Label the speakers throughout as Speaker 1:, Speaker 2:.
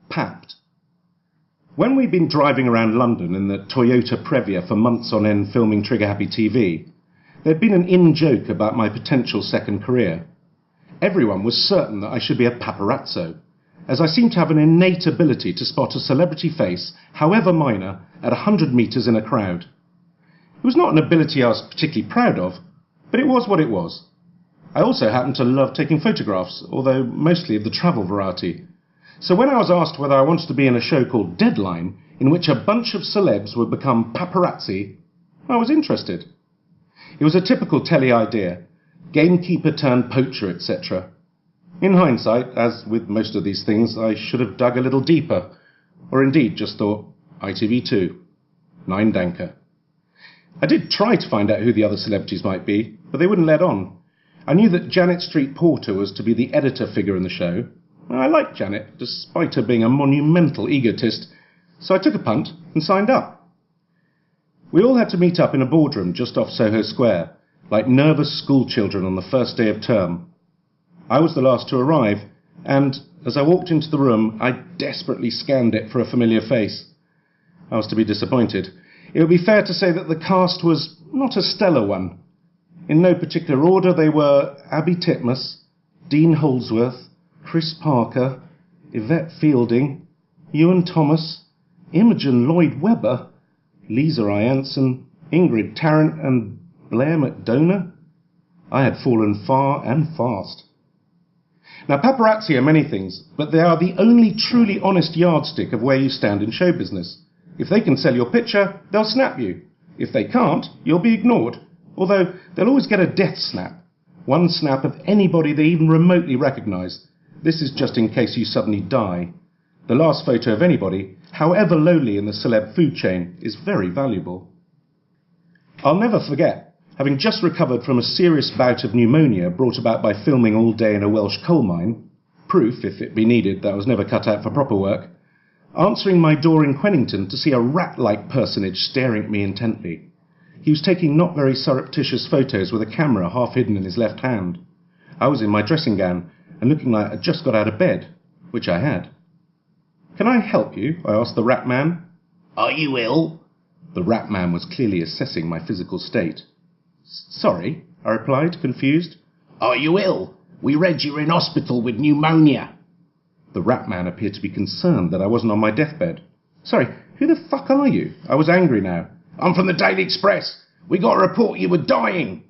Speaker 1: Papped. When we'd been driving around London in the Toyota Previa for months on end filming trigger-happy TV, there'd been an in-joke about my potential second career. Everyone was certain that I should be a paparazzo, as I seemed to have an innate ability to spot a celebrity face, however minor, at 100 metres in a crowd. It was not an ability I was particularly proud of, but it was what it was. I also happened to love taking photographs, although mostly of the travel variety. So when I was asked whether I wanted to be in a show called Deadline, in which a bunch of celebs would become paparazzi, I was interested. It was a typical telly idea, gamekeeper turned poacher, etc. In hindsight, as with most of these things, I should have dug a little deeper, or indeed just thought, ITV2, 9 danker. I did try to find out who the other celebrities might be, but they wouldn't let on. I knew that Janet Street Porter was to be the editor figure in the show. I liked Janet, despite her being a monumental egotist, so I took a punt and signed up. We all had to meet up in a boardroom just off Soho Square, like nervous schoolchildren on the first day of term. I was the last to arrive, and as I walked into the room, I desperately scanned it for a familiar face. I was to be disappointed. It would be fair to say that the cast was not a stellar one. In no particular order, they were Abby Titmus, Dean Holdsworth, Chris Parker, Yvette Fielding, Ewan Thomas, Imogen Lloyd-Webber, Lisa Ianson, Ingrid Tarrant, and Blair McDonough. I had fallen far and fast. Now, paparazzi are many things, but they are the only truly honest yardstick of where you stand in show business. If they can sell your picture, they'll snap you. If they can't, you'll be ignored. Although, they'll always get a death snap. One snap of anybody they even remotely recognise. This is just in case you suddenly die. The last photo of anybody, however lowly in the celeb food chain, is very valuable. I'll never forget, having just recovered from a serious bout of pneumonia brought about by filming all day in a Welsh coal mine, proof, if it be needed, that I was never cut out for proper work, answering my door in Quennington to see a rat-like personage staring at me intently. He was taking not very surreptitious photos with a camera half hidden in his left hand. I was in my dressing gown and looking like I'd just got out of bed, which I had. "Can I help you?" I asked the rat man. "Are you ill?" The rat man was clearly assessing my physical state. "Sorry," I replied, confused. "Are you ill? We read you were in hospital with pneumonia." The rat man appeared to be concerned that I wasn't on my deathbed. "Sorry, who the fuck are you?" I was angry now. "I'm from the Daily Express. We got a report you were dying."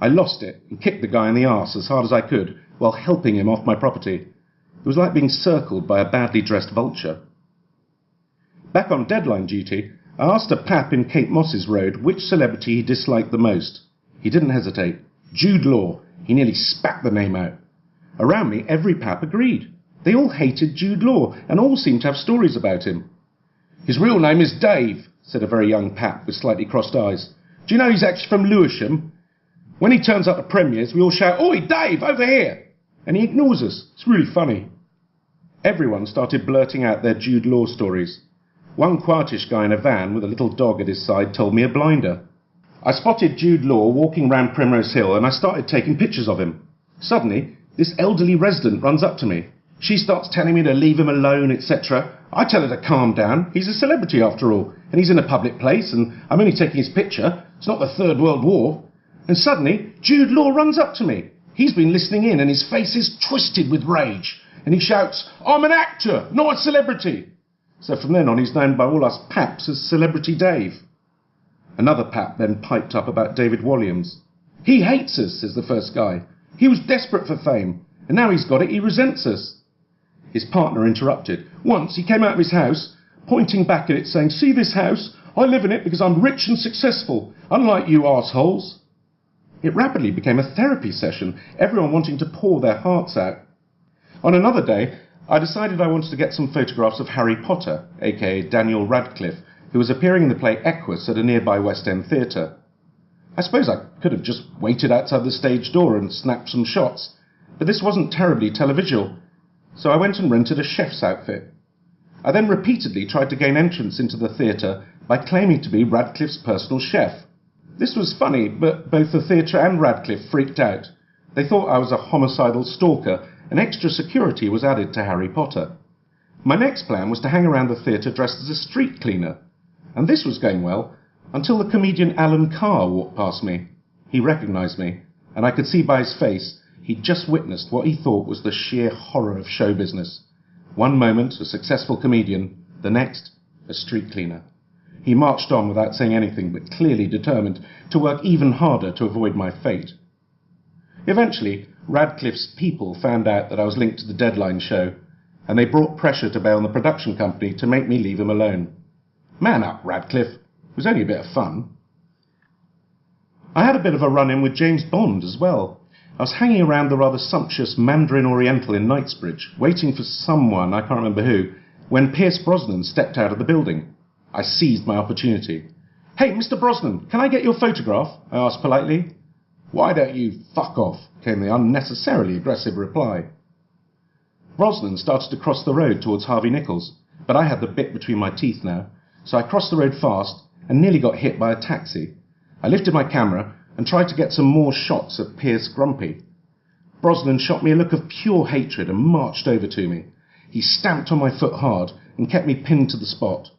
Speaker 1: I lost it and kicked the guy in the arse as hard as I could while helping him off my property. It was like being circled by a badly dressed vulture. Back on Deadline duty, I asked a pap in Kate Moss's Road which celebrity he disliked the most. He didn't hesitate. Jude Law. He nearly spat the name out. Around me, every pap agreed. They all hated Jude Law, and all seemed to have stories about him. "His real name is Dave," said a very young pap with slightly crossed eyes. "Do you know he's actually from Lewisham? When he turns up at premieres, we all shout, 'Oi, Dave, over here!' And he ignores us. It's really funny." Everyone started blurting out their Jude Law stories. One quietish guy in a van with a little dog at his side told me a blinder. I spotted Jude Law walking round Primrose Hill and I started taking pictures of him. Suddenly, this elderly resident runs up to me. She starts telling me to leave him alone, etc. I tell her to calm down. He's a celebrity after all, and he's in a public place, and I'm only taking his picture. It's not the Third World War. And suddenly, Jude Law runs up to me. He's been listening in, and his face is twisted with rage. And he shouts, "I'm an actor, not a celebrity." So from then on, he's known by all us paps as Celebrity Dave. Another pap then piped up about David Walliams. "He hates us," says the first guy. "He was desperate for fame, and now he's got it, he resents us." His partner interrupted. "Once he came out of his house, pointing back at it, saying, 'See this house? I live in it because I'm rich and successful, unlike you arseholes.'" It rapidly became a therapy session, everyone wanting to pour their hearts out. On another day, I decided I wanted to get some photographs of Harry Potter, aka Daniel Radcliffe, who was appearing in the play Equus at a nearby West End theatre. I suppose I could have just waited outside the stage door and snapped some shots, but this wasn't terribly televisual, so I went and rented a chef's outfit. I then repeatedly tried to gain entrance into the theatre by claiming to be Radcliffe's personal chef. This was funny, but both the theatre and Radcliffe freaked out. They thought I was a homicidal stalker, and extra security was added to Harry Potter. My next plan was to hang around the theatre dressed as a street cleaner, and this was going well until the comedian Alan Carr walked past me. He recognised me, and I could see by his face he'd just witnessed what he thought was the sheer horror of show business. One moment a successful comedian, the next a street cleaner. He marched on without saying anything, but clearly determined to work even harder to avoid my fate. Eventually, Radcliffe's people found out that I was linked to the Deadline show, and they brought pressure to bear on the production company to make me leave him alone. Man up, Radcliffe. It was only a bit of fun. I had a bit of a run-in with James Bond as well. I was hanging around the rather sumptuous Mandarin Oriental in Knightsbridge, waiting for someone, I can't remember who, when Pierce Brosnan stepped out of the building. I seized my opportunity. "Hey, Mr. Brosnan, can I get your photograph?" I asked politely. "Why don't you fuck off?" came the unnecessarily aggressive reply. Brosnan started to cross the road towards Harvey Nichols, but I had the bit between my teeth now, so I crossed the road fast and nearly got hit by a taxi. I lifted my camera and tried to get some more shots of Pierce Grumpy. Brosnan shot me a look of pure hatred and marched over to me. He stamped on my foot hard and kept me pinned to the spot.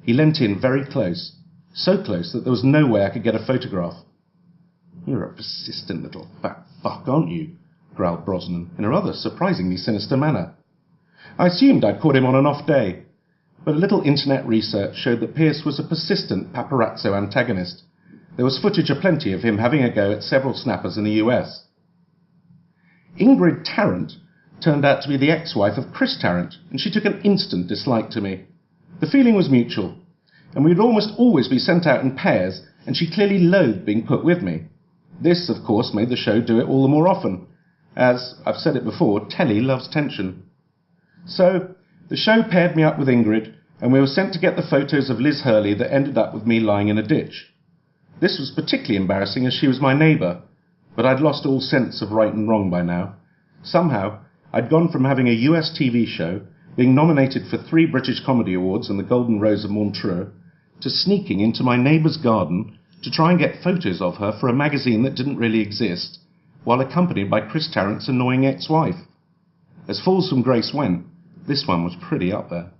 Speaker 1: He leant in very close, so close that there was no way I could get a photograph. "You're a persistent little fat fuck, aren't you?" growled Brosnan in a rather surprisingly sinister manner. I assumed I'd caught him on an off day, but a little internet research showed that Pierce was a persistent paparazzo antagonist. There was footage aplenty of him having a go at several snappers in the US. Ingrid Tarrant turned out to be the ex-wife of Chris Tarrant, and she took an instant dislike to me. The feeling was mutual, and we would almost always be sent out in pairs, and she clearly loathed being put with me. This, of course, made the show do it all the more often. As, I've said it before, telly loves tension. So, the show paired me up with Ingrid, and we were sent to get the photos of Liz Hurley that ended up with me lying in a ditch. This was particularly embarrassing as she was my neighbour, but I'd lost all sense of right and wrong by now. Somehow, I'd gone from having a US TV show, being nominated for 3 British Comedy Awards and the Golden Rose of Montreux, to sneaking into my neighbour's garden to try and get photos of her for a magazine that didn't really exist, while accompanied by Chris Tarrant's annoying ex-wife. As falls from grace went, this one was pretty up there.